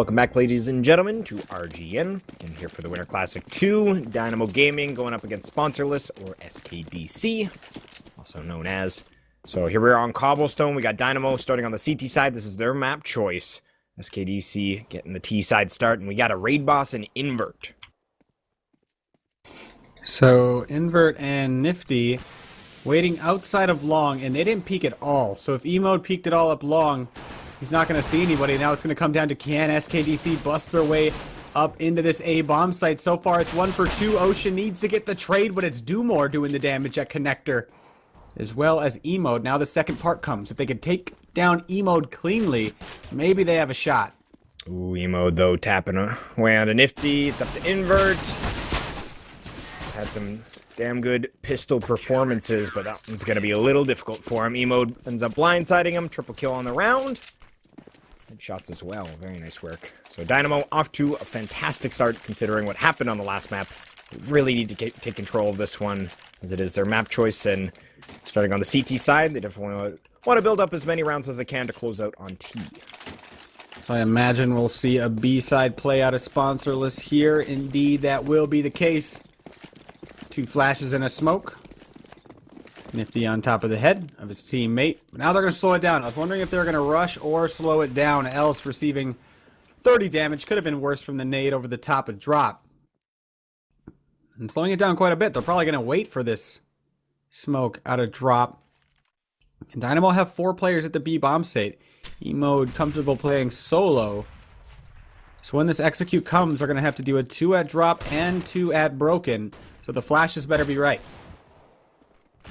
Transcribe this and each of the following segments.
Welcome back, ladies and gentlemen, to RGN. And here for the Winter Classic 2, Dynamo Gaming going up against Sponsorless, or SKDC, also known as. So here we are on Cobblestone. We got Dynamo starting on the CT side. This is their map choice. SKDC getting the T side start, and we got a raid boss and invert. So invert and Nifty waiting outside of long, and they didn't peek at all. So if E-mode peeked it all up long, he's not going to see anybody. Now it's going to come down to can SKDC bust their way up into this A bomb site. So far it's 1 for 2. Ocean needs to get the trade, but it's Do-More doing the damage at connector, as well as E-mode. Now the second part comes. If they could take down E-mode cleanly, maybe they have a shot. Ooh, E-mode though tapping away on a Nifty. It's up to invert. Had some damn good pistol performances, but that one's going to be a little difficult for him. E-mode ends up blindsiding him. Triple kill on the round. Headshots as well. Very nice work. So Dynamo off to a fantastic start considering what happened on the last map. They really need to take control of this one as it is their map choice, and starting on the CT side, they definitely want to build up as many rounds as they can to close out on T. So I imagine we'll see a B-side play out of Sponsorless here. Indeed, that will be the case. 2 flashes and a smoke. Nifty on top of the head of his teammate. Now they're going to slow it down. I was wondering if they're going to rush or slow it down. Else receiving 30 damage. Could have been worse from the nade over the top of drop. And slowing it down quite a bit. They're probably going to wait for this smoke out of drop. And Dynamo have 4 players at the B bomb site. E-mode comfortable playing solo. So when this execute comes, they're going to have to do a 2 at drop and 2 at broken. So the flashes better be right.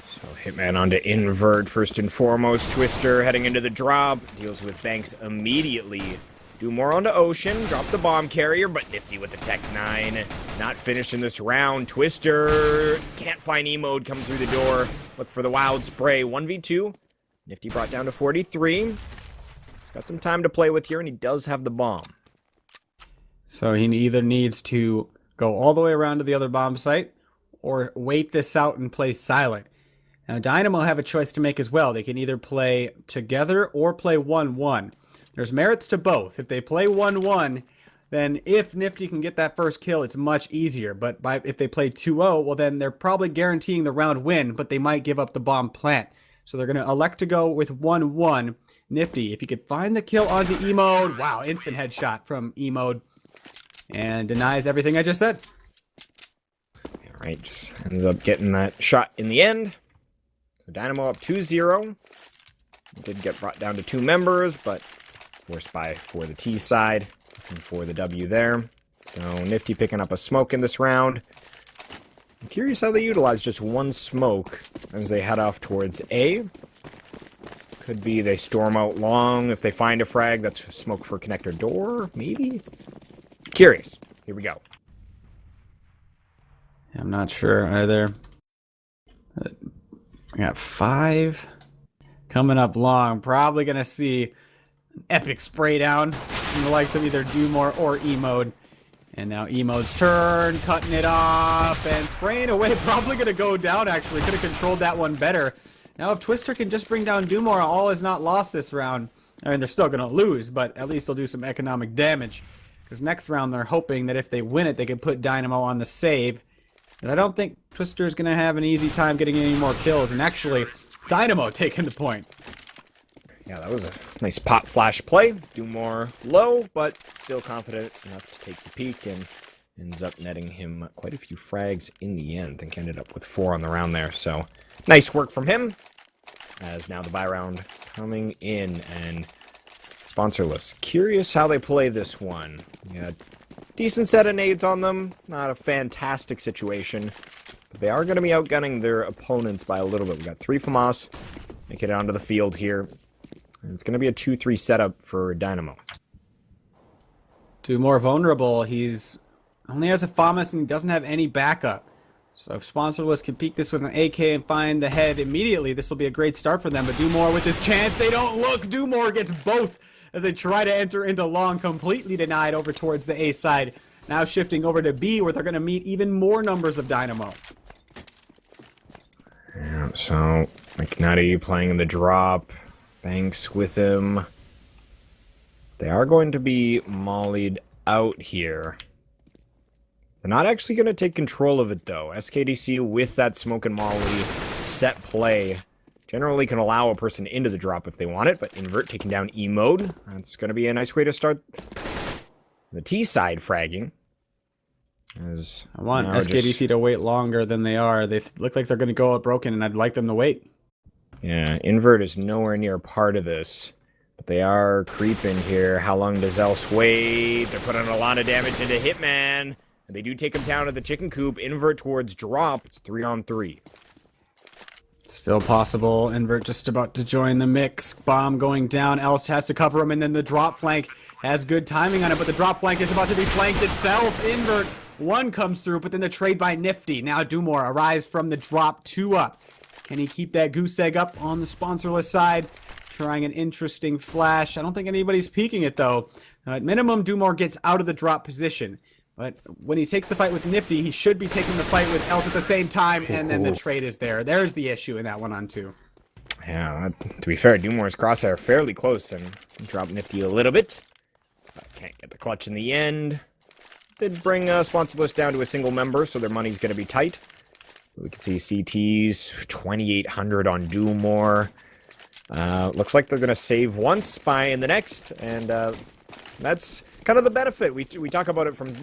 So Hitman onto invert first and foremost. Twister heading into the drop. Deals with Banks immediately. Do-More onto Ocean. Drops the bomb carrier, but Nifty with the Tech 9. Not finishing this round. Twister can't find E-mode coming through the door. Look for the wild spray. 1v2. Nifty brought down to 43. He's got some time to play with here, and he does have the bomb. So he either needs to go all the way around to the other bomb site, or wait this out and play silent. Now Dynamo have a choice to make as well. They can either play together or play 1-1. There's merits to both. If they play 1-1, then if Nifty can get that first kill, it's much easier. But if they play 2-0, well then they're probably guaranteeing the round win, but they might give up the bomb plant. So they're going to elect to go with 1-1. Nifty, if he could find the kill onto E-mode, wow, instant headshot from E-mode. And denies everything I just said. Alright, just ends up getting that shot in the end. So Dynamo up 2-0. Did get brought down to 2 members, but forced by for the T side. Looking for the W there. So Nifty picking up a smoke in this round. I'm curious how they utilize just 1 smoke as they head off towards A. Could be they storm out long. If they find a frag, that's smoke for connector door, maybe? Curious. Here we go. I'm not sure either. I got 5 coming up long. Probably going to see an epic spray down from the likes of either Do-More or E-mode. And now E-mode's turn, cutting it off and spraying away. Probably going to go down, actually. Could have controlled that one better. Now if Twister can just bring down Do-More, all is not lost this round. I mean, they're still going to lose, but at least they'll do some economic damage. Because next round they're hoping that if they win it, they can put Dynamo on the save. But I don't think Twister is going to have an easy time getting any more kills. And actually, Dynamo taking the point. Yeah, that was a nice pop flash play. Do-More low, but still confident enough to take the peak, and ends up netting him quite a few frags in the end. I think ended up with 4 on the round there. So nice work from him. As now the buy round coming in, and Sponsorless. Curious how they play this one. Yeah, decent set of nades on them. Not a fantastic situation. But they are going to be outgunning their opponents by a little bit. We got 3 FAMAS. Make it onto the field here. And it's going to be a 2-3 setup for Dynamo. Do-More vulnerable. He's only has a FAMAS and he doesn't have any backup. So if Sponsorless can peek this with an AK and find the head immediately, this will be a great start for them. But Do-More with his chance. They don't look. Do-More gets both as they try to enter into long, completely denied over towards the A side. Now shifting over to B, where they're going to meet even more numbers of Dynamo. Yeah, so McNutty playing in the drop. Banks with him. They are going to be mollied out here. They're not actually going to take control of it, though. SKDC, with that smoke and molly set play, generally can allow a person into the drop if they want it, but Invert taking down E mode. That's going to be a nice way to start the T side fragging. As I want SKDC to wait longer than they are. They look like they're going to go out broken, and I'd like them to wait. Yeah, Invert is nowhere near part of this. But they are creeping here. How long does Else wait? They're putting a lot of damage into Hitman. And they do take him down to the chicken coop. Invert towards drop. It's 3-on-3. Still possible. Invert just about to join the mix. Bomb going down. Else has to cover him, and then the drop flank has good timing on it, but the drop flank is about to be flanked itself. Invert, one comes through, but then the trade by Nifty. Now Dumore arrives from the drop, 2 up. Can he keep that goose egg up on the sponsorless side? Trying an interesting flash. I don't think anybody's peeking it, though. At minimum, Dumore gets out of the drop position. But when he takes the fight with Nifty, he should be taking the fight with Else at the same time, and then the trade is there. There's the issue in that 1-on-2. Yeah, to be fair, Dumore's crosshair fairly close and dropped Nifty a little bit. Can't get the clutch in the end. Did bring sponsorless down to a single member, so their money's going to be tight. We can see CTs, 2,800 on Dumore. Looks like they're going to save once, buy in the next, and that's kind of the benefit. We talk about it from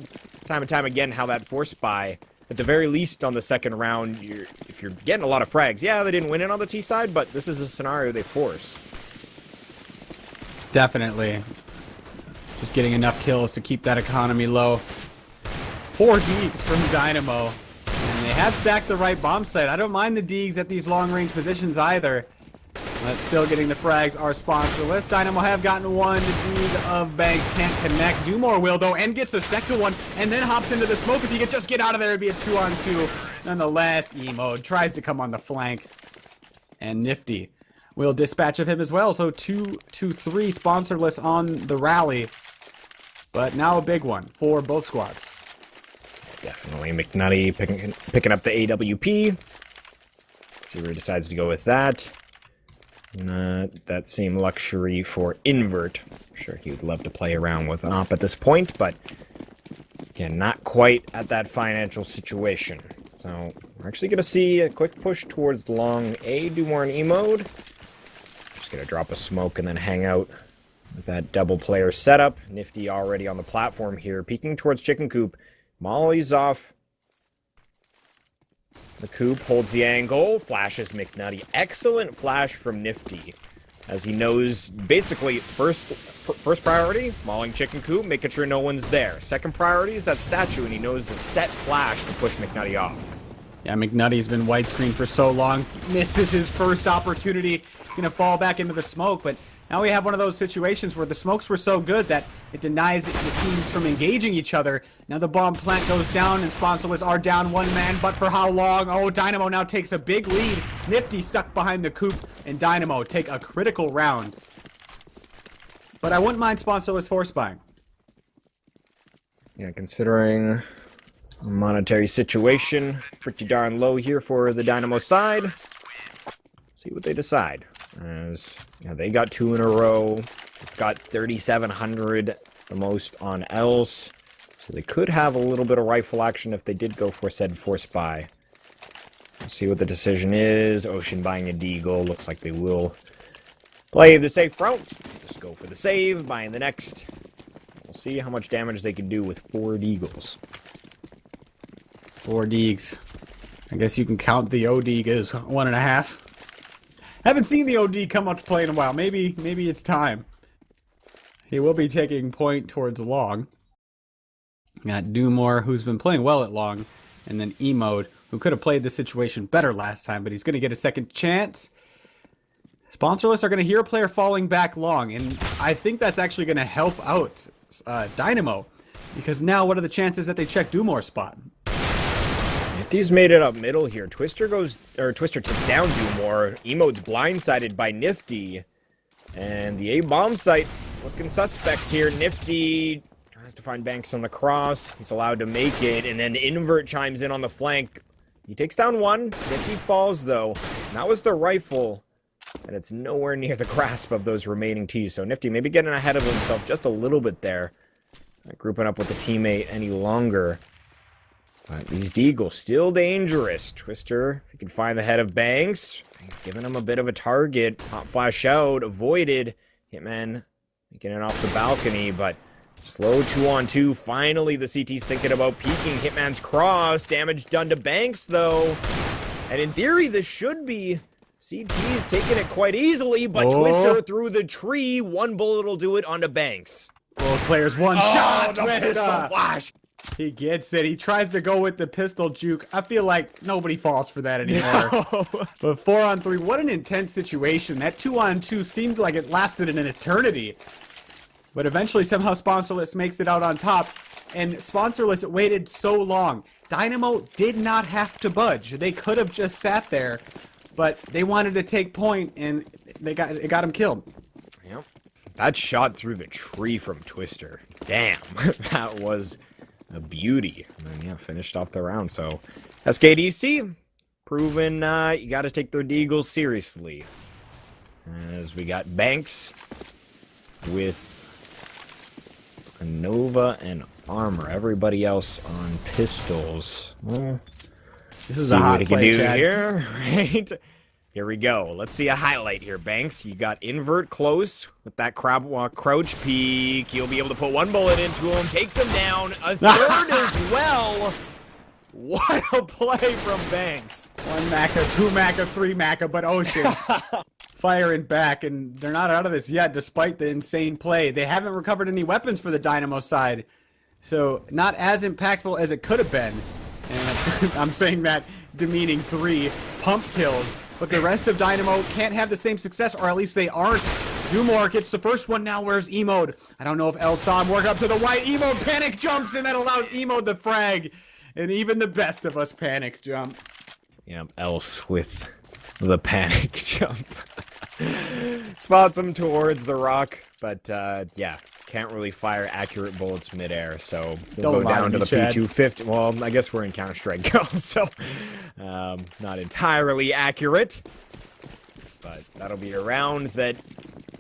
time and time again, how that force buy, at the very least on the second round, if you're getting a lot of frags, yeah, they didn't win it on the T side, but this is a scenario they force. Definitely. Just getting enough kills to keep that economy low. 4 Deegs from Dynamo. And they have stacked the right bomb site. I don't mind the Deegs at these long-range positions either. But still getting the frags are sponsorless. Dynamo have gotten 1. The Deeg of Banks can't connect. Dumore will, though, and gets a second one, and then hops into the smoke. If he could just get out of there, it'd be a 2-on-2. Nonetheless, E-mode tries to come on the flank. And Nifty will dispatch of him as well. So 2-3 sponsorless on the rally. But now a big one for both squads. Definitely McNutty picking up the AWP. See where he decides to go with that. Not that same luxury for Invert. I'm sure he would love to play around with an op at this point, but again, not quite at that financial situation. So we're actually going to see a quick push towards long A, Dumore and E-mode. Just going to drop a smoke and then hang out with that double player setup. Nifty already on the platform here, peeking towards chicken coop. Molly's off. The coop holds the angle, flashes McNutty. Excellent flash from Nifty, as he knows basically first priority, mauling chicken coop, making sure no one's there. Second priority is that statue, and he knows the set flash to push McNutty off. Yeah, McNutty's been widescreen for so long. Misses his first opportunity. Gonna fall back into the smoke, but now we have one of those situations where the smokes were so good that it denies the teams from engaging each other. Now the bomb plant goes down, and sponsorless are down 1 man, but for how long? Oh, Dynamo now takes a big lead. Nifty stuck behind the coop, and Dynamo take a critical round. But I wouldn't mind sponsorless force buying. Yeah, considering a monetary situation, pretty darn low here for the Dynamo side. See what they decide. As yeah, they got 2 in a row, got 3,700, the most on Else, so they could have a little bit of rifle action if they did go for said force buy. We'll see what the decision is. Ocean buying a deagle. Looks like they will play the safe route. Just go for the save, buying the next. We'll see how much damage they can do with 4 deagles. 4 Deegs. I guess you can count the O-Deeg as 1.5. Haven't seen the OD come up to play in a while. Maybe it's time. He will be taking point towards long. Got Dumore, who's been playing well at long, and then E-mode, who could have played the situation better last time, but he's going to get a second chance. Sponsorless are going to hear a player falling back long, and I think that's actually going to help out Dynamo, because now what are the chances that they check Dumore's spot? Nifty's made it up middle here. Twister takes down Dumore. E-mode's blindsided by Nifty. And the A-bomb site looking suspect here. Nifty tries to find Banks on the cross. He's allowed to make it. And then Invert chimes in on the flank. He takes down 1. Nifty falls, though. And that was the rifle and it's nowhere near the grasp of those remaining Ts. So Nifty maybe getting ahead of himself just a little bit there. Not grouping up with the teammate any longer. But these Deagles still dangerous. Twister, if he can find the head of Banks. Banks giving him a bit of a target. Pop flash out, avoided. Hitman making it off the balcony, but slow 2-on-2. Finally, the CT's thinking about peeking. Hitman's cross. Damage done to Banks, though. And in theory, this should be CT's taking it quite easily, but Twister through the tree. One bullet will do it onto Banks. Both players one shot. The pistol flash. He gets it. He tries to go with the pistol juke. I feel like nobody falls for that anymore. No. But 4-on-3, what an intense situation. That 2-on-2 seemed like it lasted an eternity. But eventually, somehow, Sponsorless makes it out on top. And Sponsorless waited so long. Dynamo did not have to budge. They could have just sat there. But they wanted to take point, and it got him killed. Yep. That shot through the tree from Twister. Damn. That was a beauty. And then, yeah, finished off the round. So, SKDC, proven you got to take their Deagles seriously. As we got Banks with a Nova and armor. Everybody else on pistols. Well, this is a hot play, Chad. Here, right? Here we go. Let's see a highlight here, Banks. You got invert close with that crab walk crouch peek. You'll be able to put one bullet into him. Takes him down. A third as well. What a play from Banks. 1 Maca, 2 Maca, 3 Maca, but Ocean firing back, and they're not out of this yet, despite the insane play. They haven't recovered any weapons for the Dynamo side, so not as impactful as it could have been. And I'm saying that demeaning 3 pump kills, but the rest of Dynamo can't have the same success, or at least they aren't. Dumore gets the first one now. Where's Emode? I don't know if El saw him work up to the white. Emode panic jumps, and that allows Emode the frag. And even the best of us panic jump. Yeah, Else with the panic jump. Spots him towards the rock, but yeah, can't really fire accurate bullets midair, so we'll go down to the P250. Well, I guess we're in Counter-Strike Go, so not entirely accurate, but that'll be a round that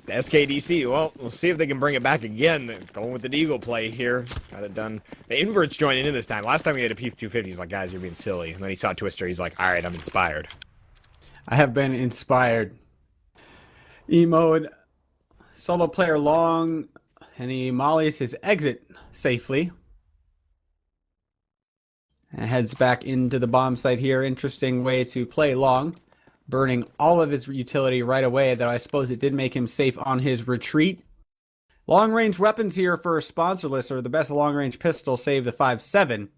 SKDC, well, we'll see if they can bring it back again. They're going with the Deagle play here. Got it done. The invert's joining in this time. Last time we had a P250, he's like, guys, you're being silly. And then he saw Twister, he's like, all right, I'm inspired. I have been inspired. Emode, solo player long, and he mollies his exit safely. And heads back into the bomb site here. Interesting way to play long. Burning all of his utility right away, though I suppose it did make him safe on his retreat. Long-range weapons here for Sponsorless are the best long-range pistol, save the 5.7.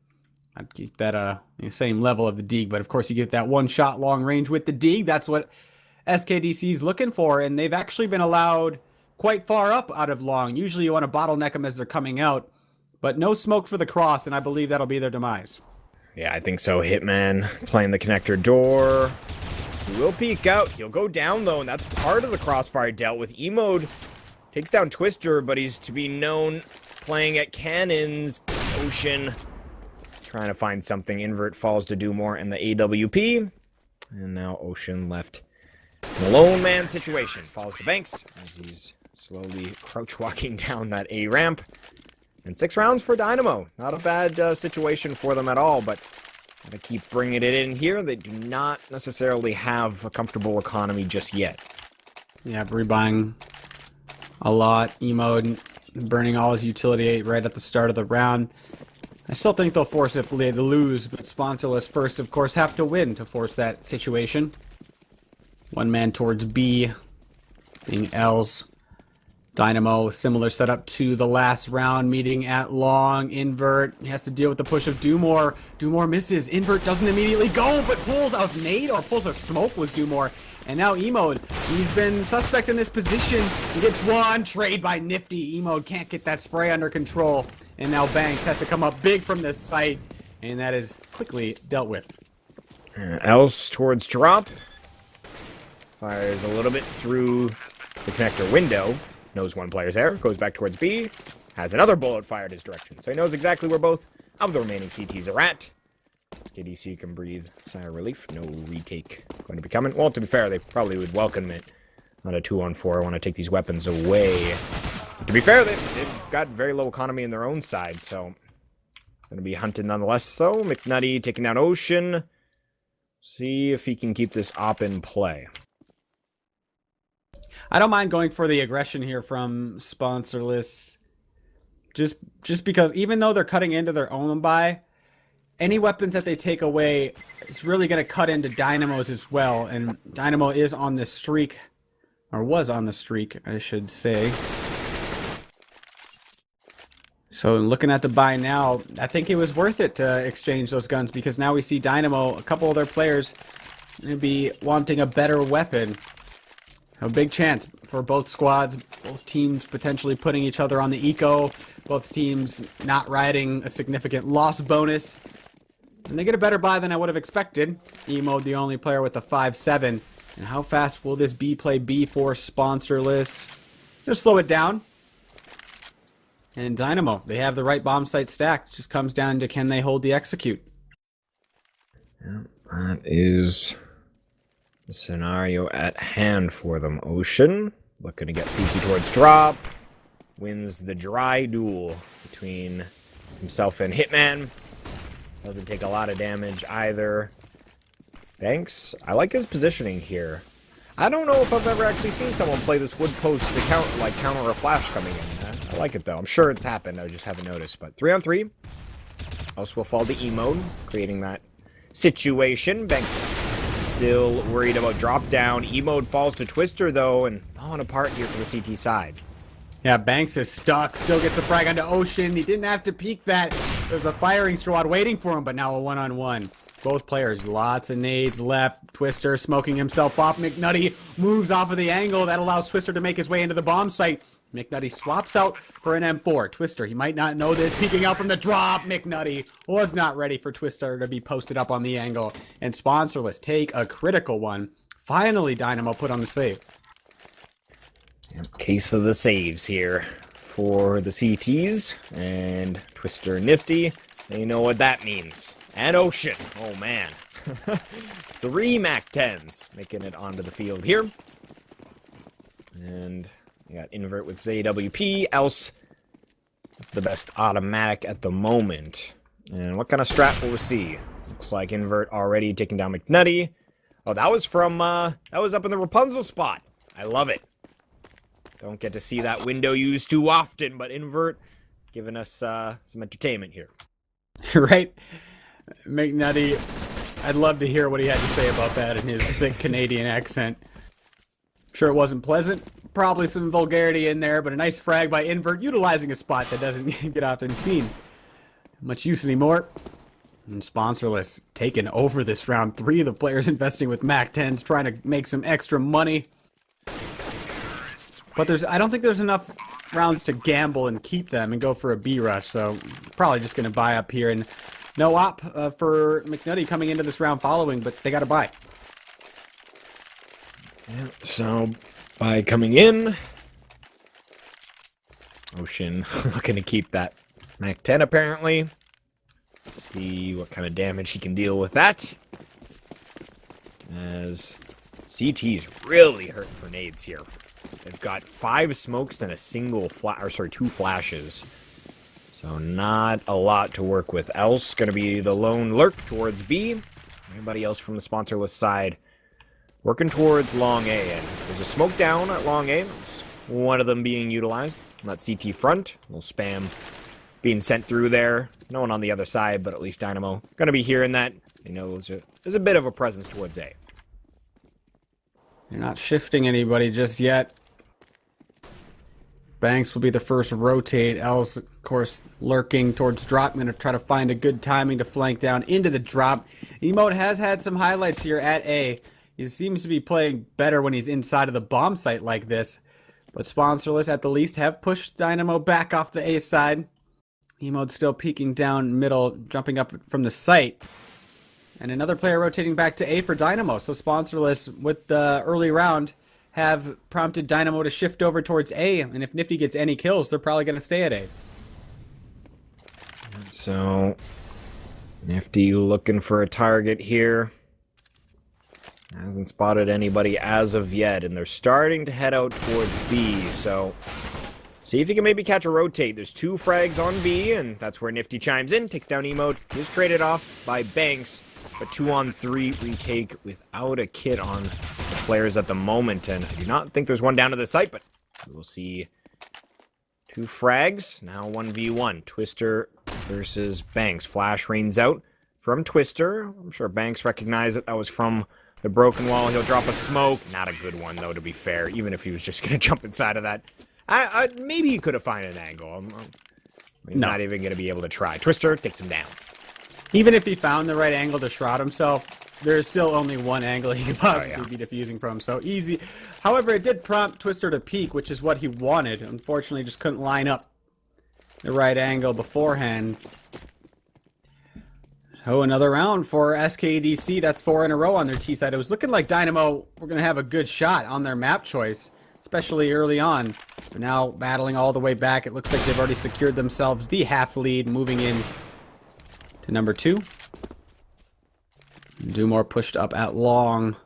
I'd keep that same level of the Deag, but of course you get that one-shot long-range with the Deag. That's what SKDC is looking for, and they've actually been allowed quite far up out of long. Usually you want to bottleneck them as they're coming out, but no smoke for the cross, and I believe that'll be their demise. Yeah, I think so. Hitman playing the connector door. He will peek out. He'll go down, though, and that's part of the crossfire dealt with. Emode takes down Twister, but he's to be known playing at cannons. Ocean trying to find something. Invert falls to Dumore and the AWP. And now Ocean left in a lone man situation. Falls to Banks as he's slowly crouch walking down that A ramp. And 6 rounds for Dynamo. Not a bad situation for them at all, but gotta keep bringing it in here. They do not necessarily have a comfortable economy just yet. Yeah, rebuying a lot. Emode burning all his utility right at the start of the round. I still think they'll force it to lose, but Sponsorless first, of course, have to win to force that situation. One man towards B, being L's. Dynamo, similar setup to the last round, meeting at long. Invert, he has to deal with the push of Dumore. Dumore misses. Invert doesn't immediately go, but pulls a nade or pulls a smoke with Dumore. And now Emode, he's been suspect in this position. He gets one, trade by Nifty. Emode can't get that spray under control. And now Banks has to come up big from this site, and that is quickly dealt with. Else towards drop. Fires a little bit through the connector window. Knows one player's there, goes back towards B, has another bullet fired his direction. So he knows exactly where both of the remaining CTs are at. SKDC can breathe sigh of relief. No retake going to be coming. Well, to be fair, they probably would welcome it. Not a 2-on-4. I want to take these weapons away. To be fair, they've got very low economy in their own side, so... Gonna be hunted nonetheless, though. McNutty taking down Ocean. See if he can keep this op in play. I don't mind going for the aggression here from Sponsorless. Just because even though they're cutting into their own buy, any weapons that they take away, it's really going to cut into Dynamos as well. And Dynamo is on the streak, or was on the streak, I should say. So looking at the buy now, I think it was worth it to exchange those guns because now we see Dynamo, a couple of their players, going to be wanting a better weapon. A big chance for both squads, both teams potentially putting each other on the eco, both teams not riding a significant loss bonus. And they get a better buy than I would have expected. Emode the only player with a 5-7. And how fast will this B play be for Sponsorless? Just slow it down. And Dynamo, they have the right bomb site stacked. It just comes down to can they hold the execute. Yeah, that is the scenario at hand for them. Ocean, looking to get peaky towards drop. Wins the dry duel between himself and Hitman. Doesn't take a lot of damage either. Banks, I like his positioning here. I don't know if I've ever actually seen someone play this wood post to counter a flash coming in. I like it though. I'm sure it's happened. I just haven't noticed. But 3-on-3. Also will fall to E-mode, creating that situation. Banks still worried about drop down. E-mode falls to Twister though, and falling apart here for the CT side. Yeah, Banks is stuck. Still gets the frag onto Ocean. He didn't have to peek that. There's a firing squad waiting for him, but now a one-on-one. Both players, lots of nades left. Twister smoking himself off. McNutty moves off of the angle. That allows Twister to make his way into the bomb site. McNutty swaps out for an M4. Twister, he might not know this. Peeking out from the drop. McNutty was not ready for Twister to be posted up on the angle. And Sponsorless take a critical one. Finally, Dynamo put on the save. Case of the saves here for the CTs. And Twister and Nifty, they know what that means. And Ocean. Oh, man. 3 MAC-10s making it onto the field here. And you got Invert with ZWP. Else, the best automatic at the moment. And what kind of strat will we see? Looks like Invert already taking down McNutty. Oh, that was from, that was up in the Rapunzel spot. I love it. Don't get to see that window used too often, but Invert giving us some entertainment here. Right? McNutty, I'd love to hear what he had to say about that in his thick Canadian accent. Sure it wasn't pleasant. Probably some vulgarity in there, but a nice frag by Invert, utilizing a spot that doesn't get often seen. Much use anymore. And Sponsorless taking over this round. 3 of the players investing with MAC-10s, trying to make some extra money. But I don't think there's enough rounds to gamble and keep them and go for a B rush, so probably just going to buy up here. And no op for McNutty coming into this round following, but they got to buy. Yeah, so by coming in, Ocean looking to keep that MAC-10 apparently. See what kind of damage he can deal with that. As CT's really hurting for nades here. They've got 5 smokes and a single or 2 flashes. So not a lot to work with. Else gonna be the lone lurk towards B. Anybody else from the Sponsorless side working towards long A. And there's a smoke down at long A. There's one of them being utilized on that CT front. A little spam being sent through there. No one on the other side, but at least Dynamo gonna be hearing that. He knows there's a bit of a presence towards A. They're not shifting anybody just yet. Banks will be the first rotate. Els, of course, lurking towards drop. Going to try to find a good timing to flank down into the drop. Emote has had some highlights here at A. He seems to be playing better when he's inside of the bomb site like this. But Sponsorless, at the least, have pushed Dynamo back off the A side. Emote still peeking down middle, jumping up from the site. And another player rotating back to A for Dynamo. So Sponsorless, with the early round, have prompted Dynamo to shift over towards A. And if Nifty gets any kills, they're probably going to stay at A. So, Nifty looking for a target here. Hasn't spotted anybody as of yet, and they're starting to head out towards B, so see if you can maybe catch a rotate. There's 2 frags on B, and that's where Nifty chimes in, takes down Emote. He's traded off by Banks, but 2-on-3 retake without a kit on the players at the moment, and I do not think there's one down to the site, but we'll see 2 frags. Now 1v1. Twister versus Banks. Flash rains out from Twister. I'm sure Banks recognized that was from the broken wall. He'll drop a smoke. Not a good one, though, to be fair, even if he was just going to jump inside of that. Maybe he could have found an angle. He's not even going to be able to try. Twister takes him down. Even if he found the right angle to shroud himself, there's still only one angle he could possibly be defusing from, so easy. However, it did prompt Twister to peek, which is what he wanted. Unfortunately, just couldn't line up the right angle beforehand. Oh, another round for SKDC. That's 4 in a row on their T side. It was looking like Dynamo were going to have a good shot on their map choice, especially early on. But now battling all the way back, it looks like they've already secured themselves the half lead, moving in to number 2. Dumore pushed up at long.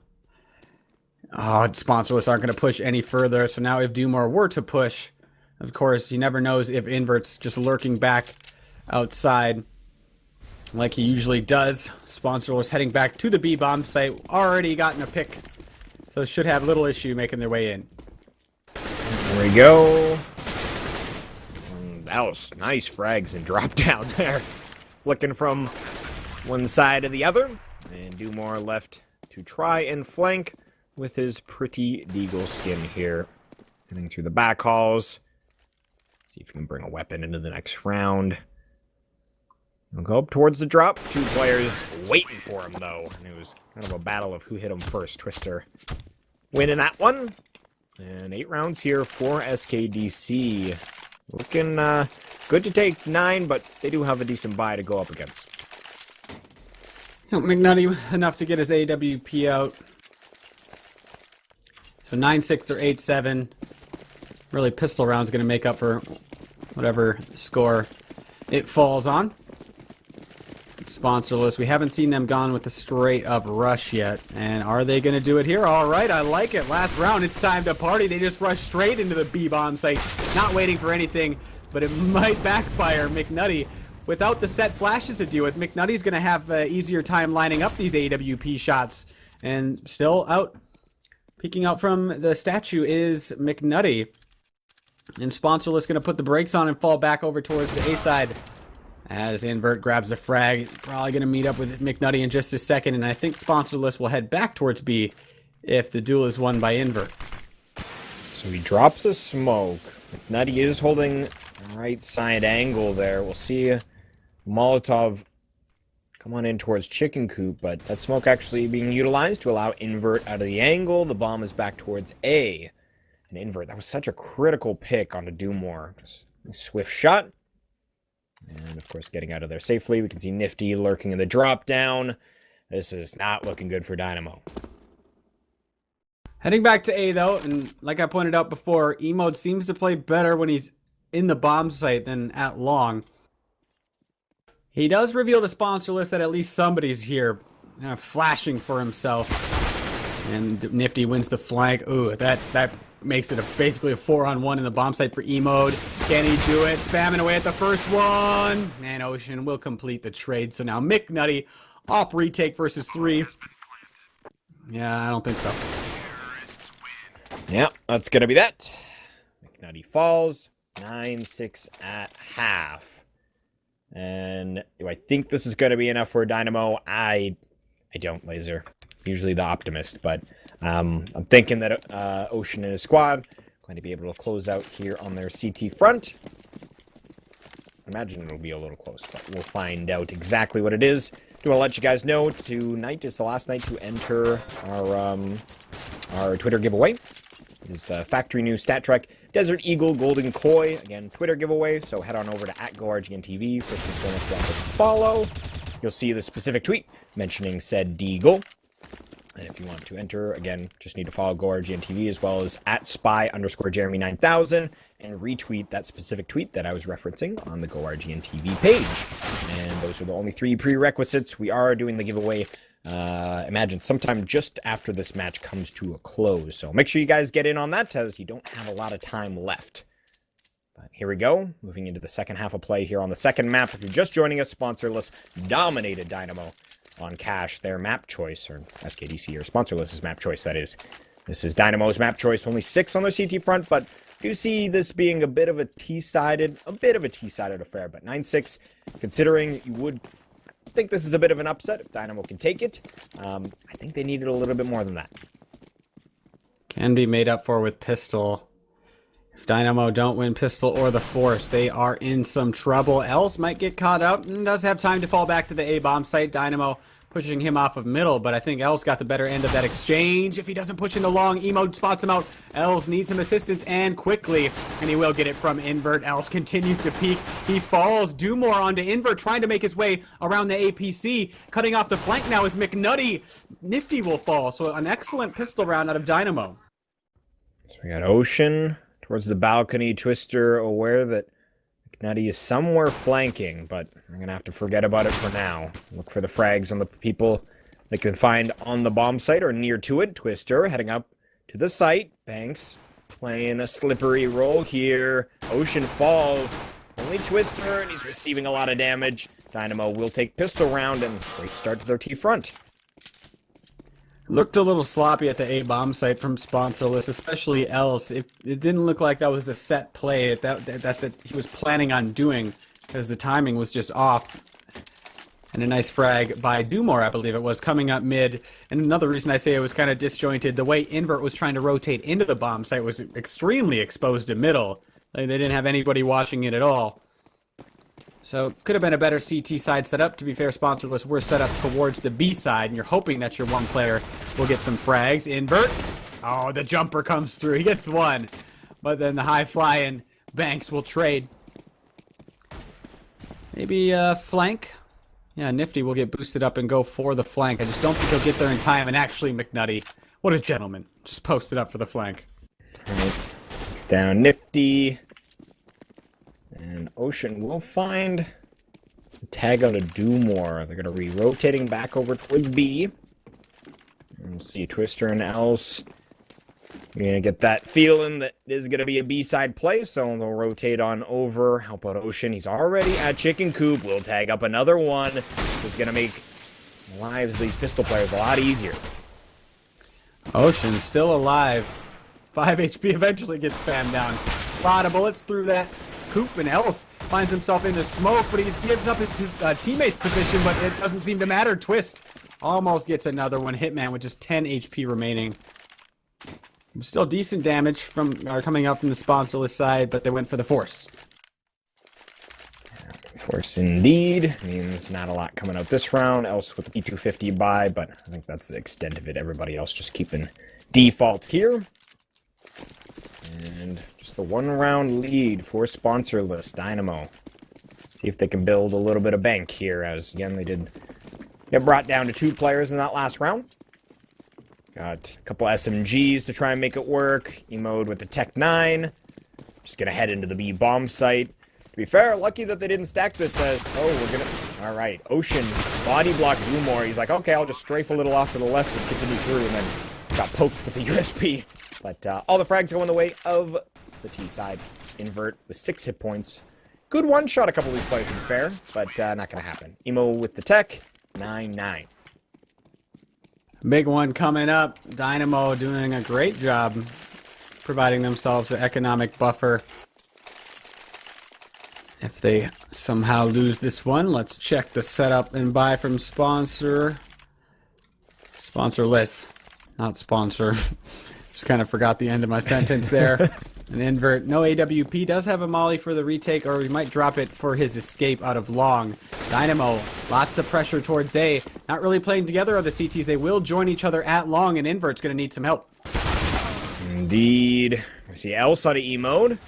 Oh, Sponsorless aren't going to push any further. So now if Dumore were to push, of course, he never knows if Invert's just lurking back outside like he usually does. Sponsorless heading back to the B-bomb site. Already gotten a pick, so should have little issue making their way in. There we go. That was nice frags and drop down there. Flicking from one side to the other. And Dumore left to try and flank with his pretty deagle skin here. Heading through the back halls. See if he can bring a weapon into the next round. He'll go up towards the drop. 2 players waiting for him, though. And it was kind of a battle of who hit him first. Twister winning that one. And 8 rounds here for SKDC. Looking good to take 9, but they do have a decent buy to go up against. McNutty enough to get his AWP out. So 9-6 or 8-7. Really, pistol round's going to make up for whatever score it falls on. Sponsorless. We haven't seen them gone with a straight-up rush yet. And are they going to do it here? All right, I like it. Last round, it's time to party. They just rush straight into the B-bomb site, not waiting for anything, but it might backfire. McNutty, without the set flashes to deal with, McNutty's going to have an easier time lining up these AWP shots. And still out, peeking out from the statue is McNutty. And Sponsorless going to put the brakes on and fall back over towards the A side. As Invert grabs the frag, probably going to meet up with McNutty in just a second, and I think Sponsorless will head back towards B if the duel is won by Invert. So he drops the smoke. McNutty is holding the right side angle there. We'll see Molotov come on in towards Chicken Coop, but that smoke actually being utilized to allow Invert out of the angle. The bomb is back towards A. And Invert, that was such a critical pick on the Dumore. Just a swift shot. And, of course, getting out of there safely. We can see Nifty lurking in the drop down. This is not looking good for Dynamo. Heading back to A, though, and like I pointed out before, Emode seems to play better when he's in the bomb site than at long. He does reveal to Sponsorless that at least somebody's here, kind of flashing for himself. And Nifty wins the flank. Ooh, that makes it basically a 4-on-1 in the bomb site for Emode. Can he do it? Spamming away at the first one. And Ocean will complete the trade. So now McNutty, op retake versus 3. Yeah, I don't think so. Yeah, that's going to be that. McNutty falls. 9-6 at half. And do I think this is going to be enough for Dynamo? I don't, Laser. Usually the optimist, but I'm thinking that Ocean and his squad are going to be able to close out here on their CT front. I imagine it'll be a little close, but we'll find out exactly what it is. Do want to let you guys know tonight is the last night to enter our Twitter giveaway. It's factory new stat track Desert Eagle Golden Koi. Again, Twitter giveaway, so head on over to @GoRGNTV. First and foremost, drop us a follow. You'll see the specific tweet mentioning said Deagle. And if you want to enter, again, just need to follow GoRGNTV as well as @spy_Jeremy9000 and retweet that specific tweet that I was referencing on the GoRGNTV page. And those are the only 3 prerequisites. We are doing the giveaway Imagine sometime just after this match comes to a close. So make sure you guys get in on that, as you don't have a lot of time left. But here we go, moving into the second half of play here on the second map. If you're just joining us, sponsorless dominated Dynamo on cash, their map choice, or SKDC, or sponsorless's map choice, that is. This is Dynamo's map choice, only 6 on the CT front, but do see this being a bit of a T-sided affair, but 9-6, considering you would think this is a bit of an upset if Dynamo can take it. I think they needed a little bit more than that. Can be made up for with pistol. If Dynamo don't win pistol or the force, they are in some trouble. Els might get caught up and does have time to fall back to the A-bomb site. Dynamo pushing him off of middle, but I think Els got the better end of that exchange. If he doesn't push into long, Emo spots him out. Els needs some assistance, and quickly, and he will get it from Invert. Els continues to peek. He falls. Dumore onto Invert, trying to make his way around the APC. Cutting off the flank now is McNutty. Nifty will fall, so an excellent pistol round out of Dynamo. So we got Ocean towards the balcony. Twister aware that McNutty is somewhere flanking, but I'm going to have to forget about it for now. Look for the frags on the people they can find on the bomb site or near to it. Twister heading up to the site. Banks playing a slippery role here. Ocean falls. Only Twister, and he's receiving a lot of damage. Dynamo will take pistol round, and great start to their T-front. Looked a little sloppy at the A-bomb site from sponsorless, especially Els. It didn't look like that was a set play that he was planning on doing, because the timing was just off. And a nice frag by Dumore, I believe it was, coming up mid. And another reason I say it was kind of disjointed, the way Invert was trying to rotate into the bomb site was extremely exposed to middle. Like, they didn't have anybody watching it at all. So, could have been a better CT side setup. To be fair, sponsorless, we're set up towards the B side, and you're hoping that your one player will get some frags. Invert. Oh, the jumper comes through. He gets one. But then the high-flying Banks will trade. Maybe flank. Yeah, Nifty will get boosted up and go for the flank. I just don't think he'll get there in time. And actually, McNutty, what a gentleman, just posted up for the flank. All right. It's down Nifty. And Ocean will find a tag out of Dumore. They're going to be rotating back over towards B. And we'll see Twister and Els. You're going to get that feeling that it is going to be a B-side play, so they'll rotate on over. Help out Ocean. He's already at Chicken Coop. We'll tag up another one. This is going to make the lives of these pistol players a lot easier. Ocean still alive. 5 HP eventually gets spammed down. A lot of bullets through that. Coop, and Els finds himself in the smoke, but he gives up his teammate's position, but it doesn't seem to matter. Twist almost gets another one. Hitman with just 10 HP remaining. Still decent damage coming out from the sponsorless side, but they went for the force. Force indeed. Means not a lot coming out this round. Els with the P250 buy, but I think that's the extent of it. Everybody else just keeping default here. And just the one-round lead for sponsorless Dynamo. See if they can build a little bit of bank here, as, again, they did get brought down to 2 players in that last round. Got a couple SMGs to try and make it work. Emode with the Tech 9. Just gonna head into the B bomb site. To be fair, lucky that they didn't stack this as, oh, we're gonna... Alright, Ocean body block Dumore. He's like, okay, I'll just strafe a little off to the left and continue through, and then got poked with the USP. But all the frags going the way of the T side. Invert with 6 hit points. Good one-shot a couple of these players, to be fair, but not going to happen. Emo with the tech, 9-9. Big one coming up. Dynamo doing a great job providing themselves an economic buffer. If they somehow lose this one, let's check the setup and buy from sponsor. Sponsorless, not sponsor. Just kind of forgot the end of my sentence there. An invert. No AWP. Does have a molly for the retake, or he might drop it for his escape out of long. Dynamo. Lots of pressure towards A. Not really playing together are the CTs. They will join each other at long, and invert's going to need some help. Indeed. I see Els out of E mode.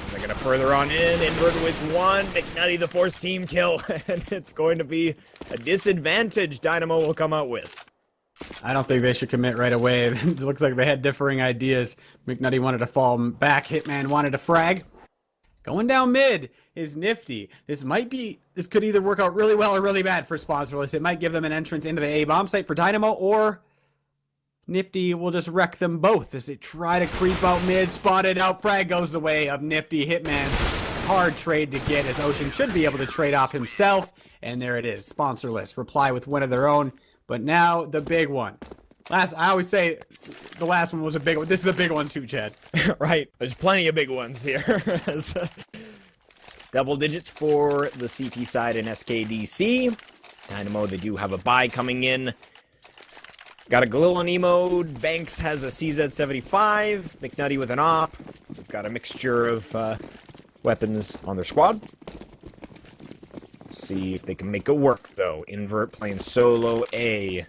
They're going to further on in. Invert with 1. McNutty the force team kill. And it's going to be a disadvantage Dynamo will come out with. I don't think they should commit right away. It looks like they had differing ideas. McNutty wanted to fall back. Hitman wanted to frag. Going down mid is nifty. This could either work out really well or really bad for Sponsorless. It might give them an entrance into the A bomb site for Dynamo, or Nifty will just wreck them both as they try to creep out mid. Spotted out. Frag goes the way of Nifty. Hitman. Hard trade to get, as Ocean should be able to trade off himself. And there it is. Sponsorless reply with one of their own. But now the big one. I always say the last one was a big one. This is a big one too, Chad. Right. There's plenty of big ones here. Double digits for the CT side in SKDC. Dynamo, they do have a buy coming in. Got a Galil on E-mode. Banks has a CZ75. McNutty with an op. We've got a mixture of weapons on their squad. See if they can make it work, though. Invert playing solo A.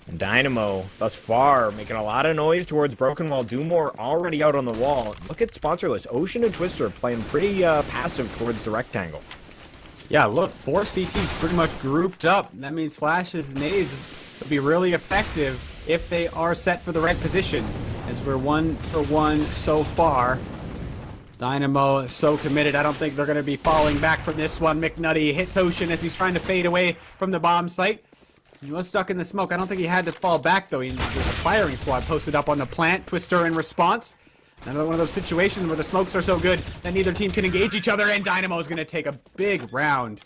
And Dynamo, thus far, making a lot of noise towards Broken Wall. Dumore already out on the wall. Look at Sponsorless. Ocean and Twister playing pretty passive towards the rectangle. Yeah, look, 4 CTs pretty much grouped up. That means Flash's nades will be really effective if they are set for the right position. As we're 1 for 1 so far. Dynamo so committed. I don't think they're going to be falling back from this one. McNutty hits Ocean as he's trying to fade away from the bomb site. He was stuck in the smoke. I don't think he had to fall back, though. There's a firing squad posted up on the plant. Twister in response. Another one of those situations where the smokes are so good that neither team can engage each other, and Dynamo is going to take a big round.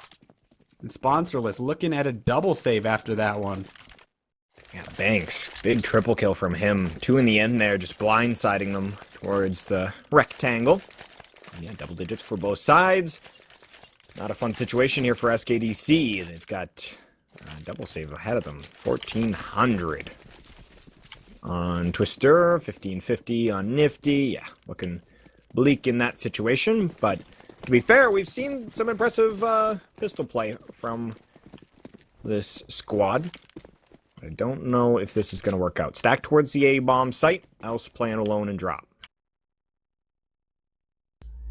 And Sponsorless looking at a double save after that one. Yeah, Banks. Big triple kill from him. 2 in the end there, just blindsiding them towards the rectangle. And yeah, double digits for both sides. Not a fun situation here for SKDC. They've got double save ahead of them. 1,400 on Twister, 1,550 on Nifty. Yeah, looking bleak in that situation. But to be fair, we've seen some impressive pistol play from this squad. I don't know if this is going to work out. Stack towards the A-bomb site, else playing alone and drop.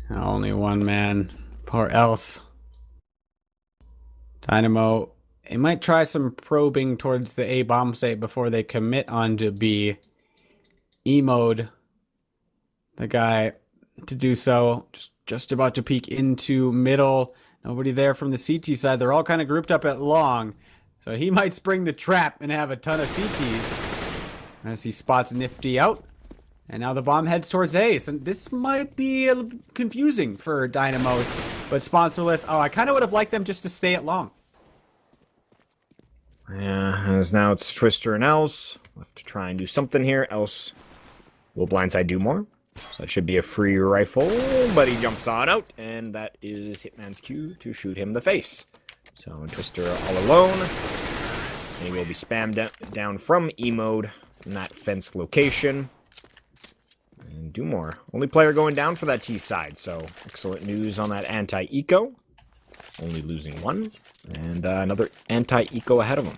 Only one man. Poor else. Dynamo, they might try some probing towards the A bomb site before they commit onto B. E-mode, the guy to do so, just about to peek into middle. Nobody there from the CT side. They're all kind of grouped up at long. So he might spring the trap and have a ton of CTs as he spots Nifty out. And now the bomb heads towards A. So this might be a little confusing for Dynamo. But Sponsorless, I kind of would have liked them just to stay at long. Yeah, as now it's Twister and Else. We'll have to try and do something here. Else will blindside Dumore. So that should be a free rifle, but he jumps on out, and that is Hitman's cue to shoot him in the face. So Twister all alone. And he will be spammed down from E-mode in that fence location. And Dumore, only player going down for that T side, so excellent news on that anti-eco. Only losing 1, and another anti-eco ahead of him.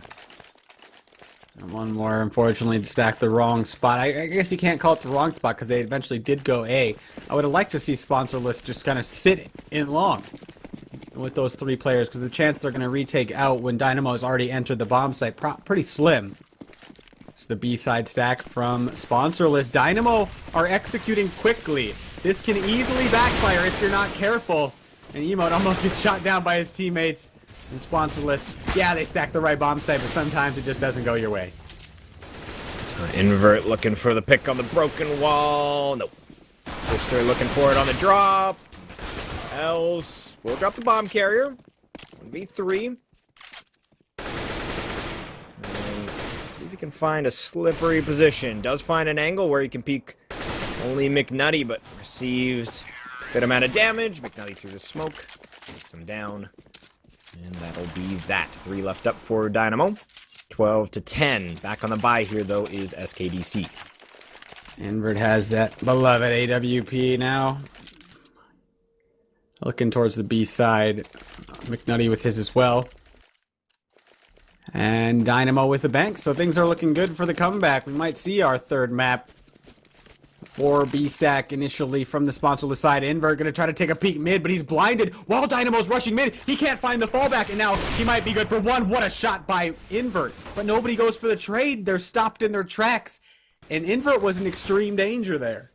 And one more, unfortunately, stacked the wrong spot. I guess you can't call it the wrong spot because they eventually did go A. I would have liked to see Sponsorless just kind of sit in long with those 3 players, because the chance they're going to retake out when Dynamo has already entered the bomb site pretty slim. It's the B-side stack from Sponsorless. Dynamo are executing quickly. This can easily backfire if you're not careful. And E-mode almost gets shot down by his teammates. And Sponsorless, yeah, they stack the right bomb site, but sometimes it just doesn't go your way. So Invert looking for the pick on the broken wall. Nope. Twister looking for it on the drop. Else will drop the bomb carrier. 1v3. And see if he can find a slippery position. Does find an angle where he can peek only McNutty, but receives a good amount of damage. McNutty through the smoke. Takes him down. And that'll be that. 3 left up for Dynamo. 12-10. Back on the bye here, though, is SKDC. Invert has that beloved AWP now. Looking towards the B side. McNutty with his as well. And Dynamo with the bank. So things are looking good for the comeback. We might see our third map for B stack initially from the Sponsorless side. Invert going to try to take a peek mid, but he's blinded while Dynamo's rushing mid. He can't find the fallback, and now he might be good for 1. What a shot by Invert. But nobody goes for the trade. They're stopped in their tracks. And Invert was in extreme danger there.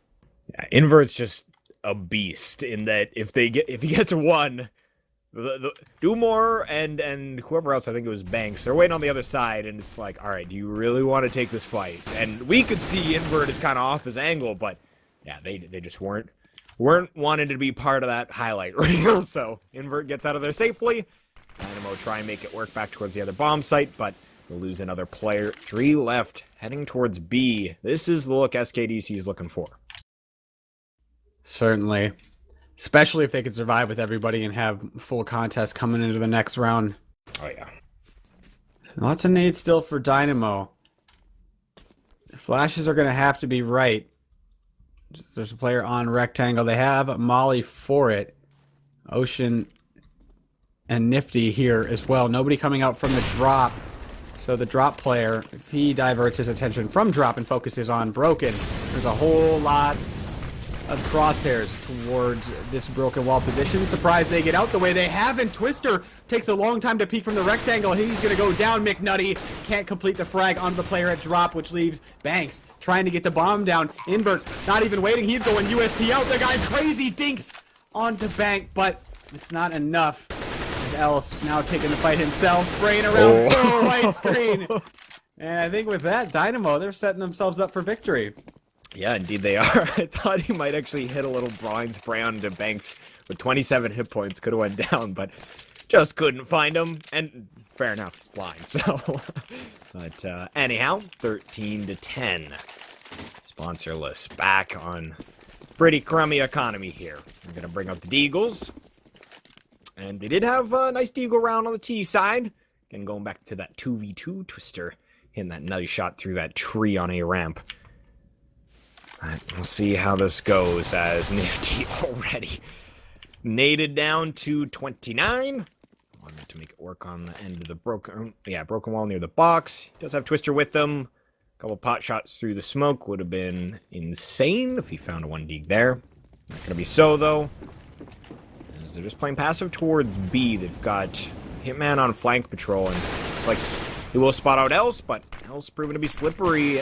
Yeah, Invert's just a beast in that if he gets one, do more and whoever else, I think it was Banks, they're waiting on the other side, and it's like, all right, do you really want to take this fight? And we could see Invert is kind of off his angle, but yeah, they just weren't wanting to be part of that highlight reel. So Invert gets out of there safely. Dynamo try and make it work back towards the other bomb site, but we'll lose another player. 3 left, heading towards B. This is the look SKDC is looking for. Certainly. Especially if they could survive with everybody and have full contest coming into the next round. Oh, yeah. Lots of nades still for Dynamo. The flashes are going to have to be right. There's a player on rectangle. They have Molly for it. Ocean and Nifty here as well. Nobody coming out from the drop. So the drop player, if he diverts his attention from drop and focuses on broken, there's a whole lot of crosshairs towards this broken wall position. Surprised they get out the way they have, and Twister takes a long time to peek from the rectangle. He's going to go down. McNutty can't complete the frag onto the player at drop, which leaves Banks trying to get the bomb down. Invert not even waiting. He's going USP out. The guy's crazy dinks onto Bank, but it's not enough. Else now taking the fight himself, spraying around full white screen. And I think with that, Dynamo, they're setting themselves up for victory. Yeah, indeed they are. I thought he might actually hit a little blind spray onto Banks with 27 hit points. Could have went down, but just couldn't find him. And fair enough, he's blind. So, but anyhow, 13-10. Sponsorless back on pretty crummy economy here. I'm gonna bring out the Deagles. And they did have a nice Deagle round on the T side. Again, going back to that 2v2 Twister, hitting that nutty shot through that tree on a ramp. Alright, we'll see how this goes as Nifty already naded down to 29. Wanted to make it work on the end of the broken wall near the box. Does have Twister with them. A couple pot shots through the smoke would have been insane if he found a 1D there. Not gonna be so though. As they're just playing passive towards B. They've got Hitman on flank patrol, and it's like he will spot out Else, but Else proven to be slippery.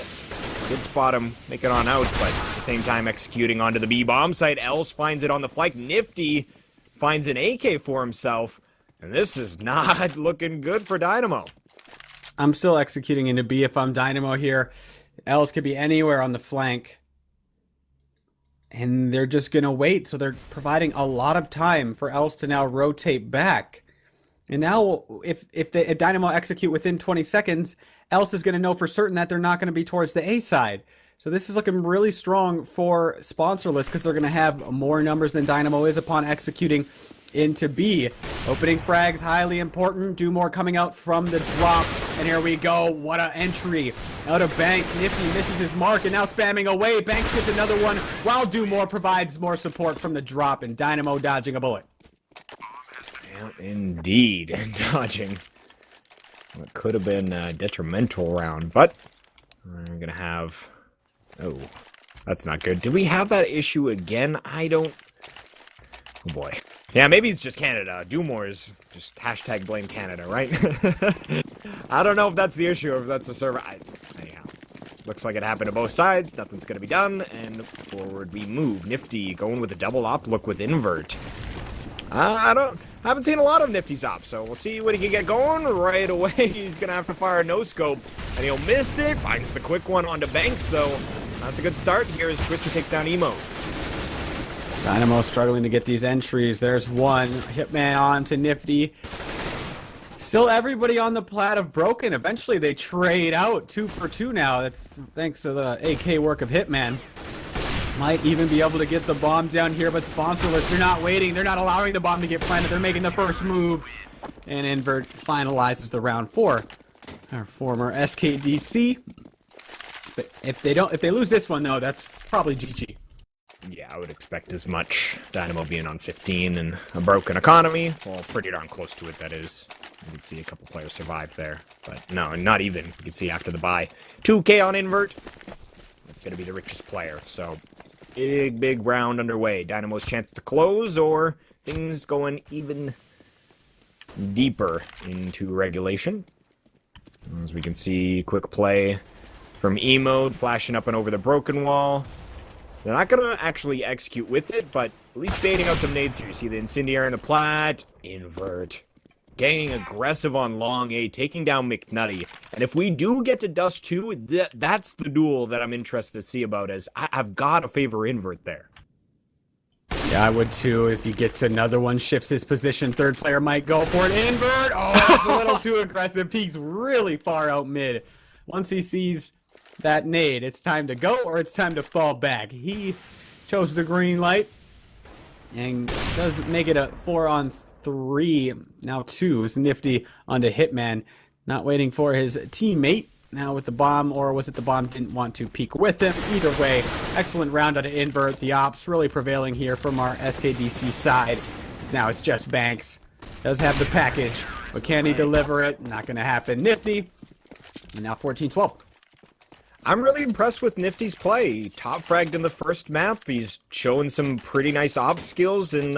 Did spot him, make it on out, but at the same time executing onto the B bomb site. Else finds it on the flank. Nifty finds an AK for himself, and this is not looking good for Dynamo. I'm still executing into B if I'm Dynamo here. Else could be anywhere on the flank. And they're just going to wait, so they're providing a lot of time for Else to now rotate back. And now, if Dynamo execute within 20 seconds, Else is going to know for certain that they're not going to be towards the A side. So this is looking really strong for Sponsorless, because they're going to have more numbers than Dynamo is upon executing into B. Opening frags, highly important. Do more coming out from the drop. And here we go. What an entry out of Banks. Nifty misses his mark and now spamming away. Banks gets another one while Do More provides more support from the drop, and Dynamo dodging a bullet. Yeah, indeed. Dodging what could have been a detrimental round, but we're going to have... Oh, that's not good. Did we have that issue again? I don't... Oh boy. Yeah, maybe it's just Canada. Do More is just hashtag blame Canada, right? I don't know if that's the issue or if that's the server. Anyhow, looks like it happened to both sides. Nothing's going to be done, and forward we move. Nifty going with a double op look with Invert. I haven't seen a lot of Nifty's op, so we'll see what he can get going right away. He's going to have to fire a no-scope, and he'll miss it. Finds the quick one onto Banks, though. That's a good start here as Twister takes down Emo. Dynamo struggling to get these entries. There's one. Hitman on to Nifty. Still everybody on the plat of Broken. Eventually they trade out 2 for 2 now. That's thanks to the AK work of Hitman. Might even be able to get the bomb down here, but Sponsorless, they're not waiting. They're not allowing the bomb to get planted. They're making the first move. And Invert finalizes the round for our former SKDC. But if they lose this one though, that's probably GG. Yeah, I would expect as much. Dynamo being on 15 and a broken economy. Well, pretty darn close to it, that is. You can see a couple players survive there. But no, not even. You can see after the bye. 2K on Invert. That's going to be the richest player. So, big round underway. Dynamo's chance to close, or things going even deeper into regulation. As we can see, quick play from E-Mode, flashing up and over the broken wall. They're not going to actually execute with it, but at least baiting out some nades here. You see the Incendiary and the Plat. Invert. Getting aggressive on long A, taking down McNutty. And if we do get to Dust 2, that's the duel that I'm interested to see about, as I've got to favor Invert there. Yeah, I would too, as he gets another one, shifts his position. Third player might go for it. Invert! Oh, that's a little too aggressive. Peek's really far out mid. Once he sees that nade, it's time to go or it's time to fall back. He chose the green light and does make it a 4-on-3. Now 2 is Nifty onto Hitman. Not waiting for his teammate. Now with the bomb, or was it the bomb didn't want to peek with him? Either way, excellent round out of Invert. The ops really prevailing here from our SKDC side. Now it's just Banks. Does have the package, but can he deliver it? Not going to happen. Nifty. And now 14-12. I'm really impressed with Nifty's play. He top fragged in the first map. He's showing some pretty nice ops skills in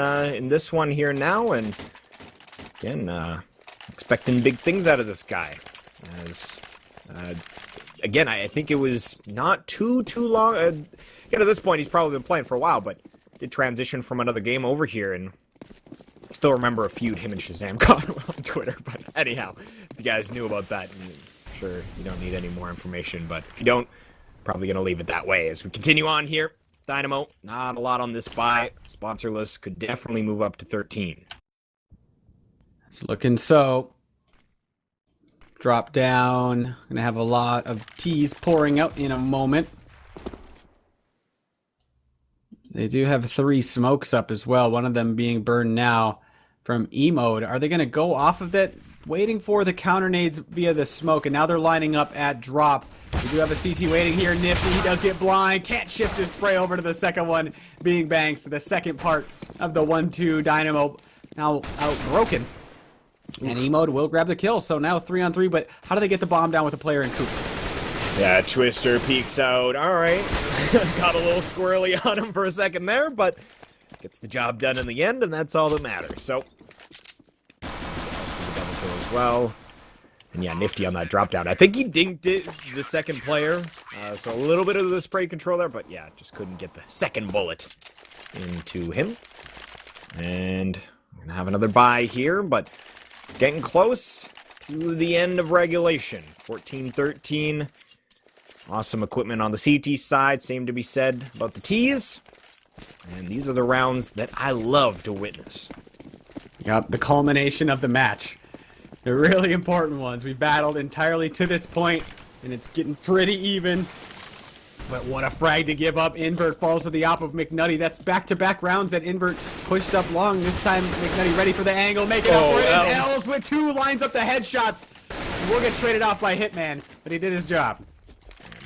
this one here now, and again, expecting big things out of this guy. As again, I think it was not too long. Again, at this point, he's probably been playing for a while, but did transition from another game over here, and I still remember a feud him and Shazam got on Twitter. But anyhow, if you guys knew about that, I'm sure you don't need any more information. But if you don't, probably gonna leave it that way as we continue on here. Dynamo, not a lot on this buy. Sponsorless could definitely move up to 13. It's looking so. Drop down. Gonna have a lot of teas pouring out in a moment. They do have 3 smokes up as well. One of them being burned now from E-mode. Are they gonna go off of that? Waiting for the counter nades via the smoke, and now they're lining up at drop. We do have a CT waiting here. Nifty, he does get blind. Can't shift his spray over to the second one, being Banks. The second part of the 1-2 Dynamo now outbroken. And E-mode will grab the kill, so now 3-on-3, but how do they get the bomb down with a player in Coop? Yeah, Twister peeks out. All right. Got a little squirrely on him for a second there, but gets the job done in the end, and that's all that matters. So, double kill as well. And yeah, Nifty on that drop down. I think he dinked it, the second player, so a little bit of the spray control there, but yeah, just couldn't get the second bullet into him. And we're going to have another buy here, but getting close to the end of regulation. 14-13. Awesome equipment on the CT side. Same to be said about the Ts. And these are the rounds that I love to witness. Yep, the culmination of the match. The really important ones. We battled entirely to this point, and it's getting pretty even. But what a frag to give up. Invert falls to the op of McNutty. That's back-to-back rounds that Invert pushed up long. This time, McNutty ready for the angle. Make it up for it. L's with 2 lines up the headshots. We'll get traded off by Hitman, but he did his job.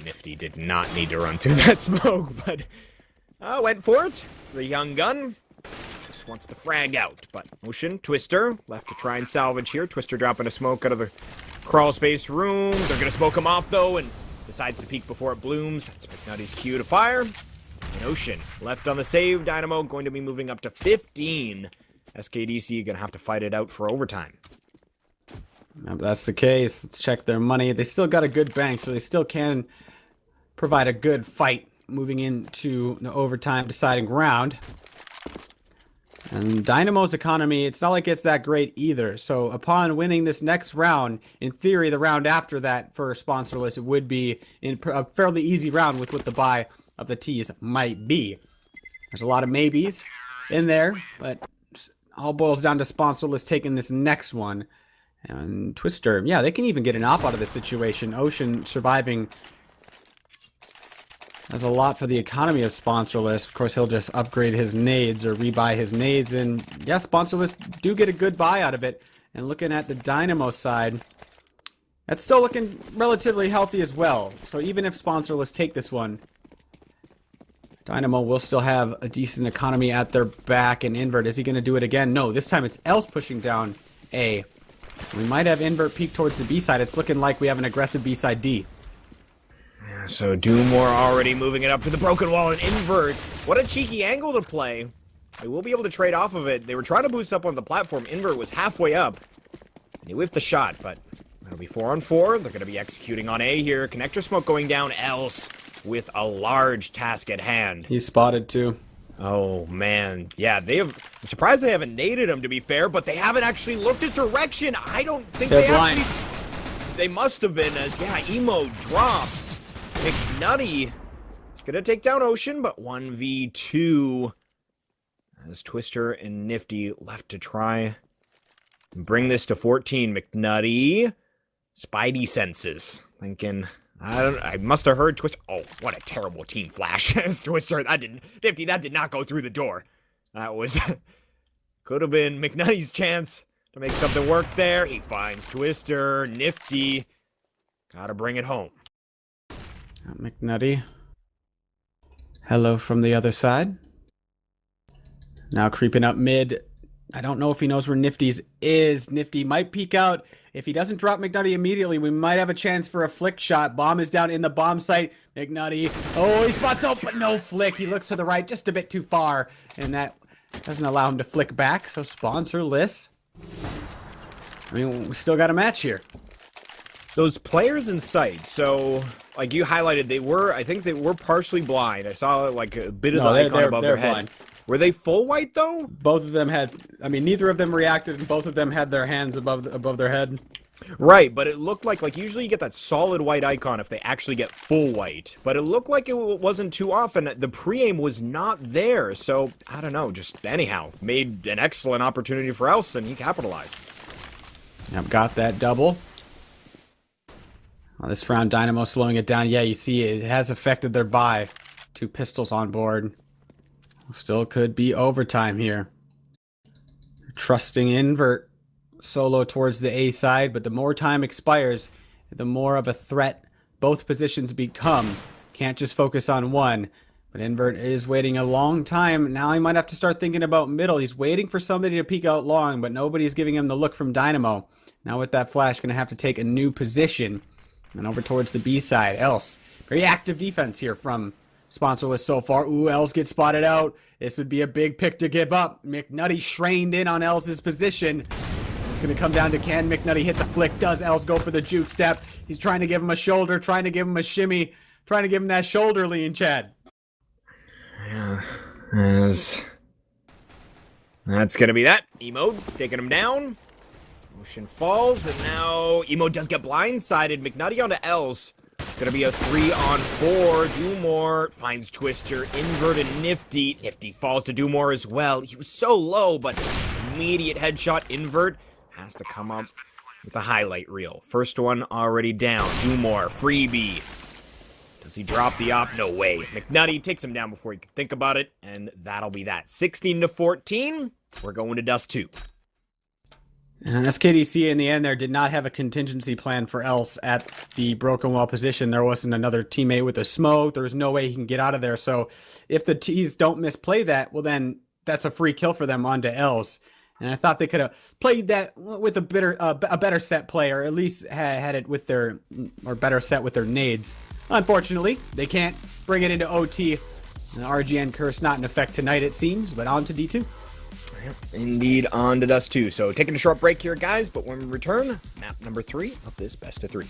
Nifty did not need to run through that smoke, but went for it. The young gun just wants to frag out. But Motion, Twister, left to try and salvage here. Twister dropping a smoke out of the crawl space room. They're going to smoke him off, though, and decides to peek before it blooms. That's McNutty's cue to fire. And Ocean left on the save. Dynamo going to be moving up to 15. SKDC going to have to fight it out for overtime. If that's the case, let's check their money. They still got a good bank, so they still can provide a good fight moving into the overtime deciding round. And Dynamo's economy, it's not like it's that great either. So upon winning this next round, in theory, the round after that for sponsorless, it would be in a fairly easy round with what the buy of the T's might be. There's a lot of maybes in there, but all boils down to sponsorless taking this next one. And Twister, yeah, they can even get an op out of this situation. Ocean surviving. There's a lot for the economy of sponsorless. Of course, he'll just upgrade his nades or rebuy his nades. And yeah, sponsorless do get a good buy out of it. And looking at the Dynamo side, that's still looking relatively healthy as well. So even if sponsorless take this one, Dynamo will still have a decent economy at their back. And Invert, is he going to do it again? No, this time it's Else pushing down A. We might have Invert peek towards the B side. It's looking like we have an aggressive B side D. Yeah, so Doomore already moving it up to the broken wall and Invert. What a cheeky angle to play. They will be able to trade off of it. They were trying to boost up on the platform. Invert was halfway up. He whiffed the shot, but That'll be 4 on 4. They're going to be executing on A here. Connector smoke going down. Else with a large task at hand. He's spotted too. Oh, man. Yeah, I'm surprised they haven't naded him, to be fair, but they haven't actually looked his direction. I don't think They're blind. They must have been, as, yeah, Emo drops. McNutty is going to take down Ocean, but 1v2. As Twister and Nifty left to try and bring this to 14. McNutty, Spidey senses, thinking, I must have heard Twister. Oh, what a terrible team flash. Twister, Nifty, that did not go through the door. That was, could have been McNutty's chance to make something work there. He finds Twister, Nifty, gotta bring it home. McNutty. Hello from the other side. Now creeping up mid. I don't know if he knows where Nifty's is. Nifty might peek out. If he doesn't drop McNutty immediately, we might have a chance for a flick shot. Bomb is down in the bomb site. McNutty. Oh, he spots out, but no flick. He looks to the right just a bit too far. And that doesn't allow him to flick back. So sponsorless. I mean, we still got a match here. Those players in sight, so, like you highlighted, I think they were partially blind. I saw, like, a bit of the icon above their head. Blind. Were they full white, though? Both of them had, I mean, neither of them reacted, and both of them had their hands above their head. Right, but it looked like usually you get that solid white icon if they actually get full white. But it looked like it wasn't too often. The pre-aim was not there, so, I don't know, just anyhow, made an excellent opportunity for Else, and he capitalized. Yep, got that double. This round, Dynamo slowing it down. Yeah, you see it has affected their buy. 2 pistols on board. Still could be overtime here. Trusting invert solo towards the A side, but the more time expires, the more of a threat both positions become. Can't just focus on one. But invert is waiting a long time. Now he might have to start thinking about middle. He's waiting for somebody to peek out long, but nobody's giving him the look from Dynamo. Now with that flash, going to have to take a new position. And over towards the B side. Else. Very active defense here from Sponsorless so far. Ooh, Els gets spotted out. This would be a big pick to give up. McNutty strained in on Els' position. It's going to come down to, can McNutty hit the flick? Does Els go for the juke step? He's trying to give him a shoulder, trying to give him a shimmy, trying to give him that shoulder lean, Chad. Yeah, that's going to be that. Emo taking him down. Ocean falls, and now Emo does get blindsided. McNutty onto Els. It's going to be a 3 on 4. Do more. Finds Twister. Inverted Nifty. Nifty falls to do more as well. He was so low, but immediate headshot. Invert has to come up with a highlight reel. First one already down. Do more. Freebie. Does he drop the op? No way. McNutty takes him down before he can think about it, and that'll be that. 16-14. We're going to Dust 2. SKDC in the end there did not have a contingency plan for Else at the broken wall position. There wasn't another teammate with a smoke. There was no way he can get out of there. So if the T's don't misplay that, well then that's a free kill for them onto Else. And I thought they could have played that with a better set play, or at least had it with their, or better set with their nades. Unfortunately, they can't bring it into OT. The RGN curse not in effect tonight, it seems, but on to D2. Yep, indeed, on to Dust 2. So taking a short break here, guys, but when we return, map number 3 of this best of 3.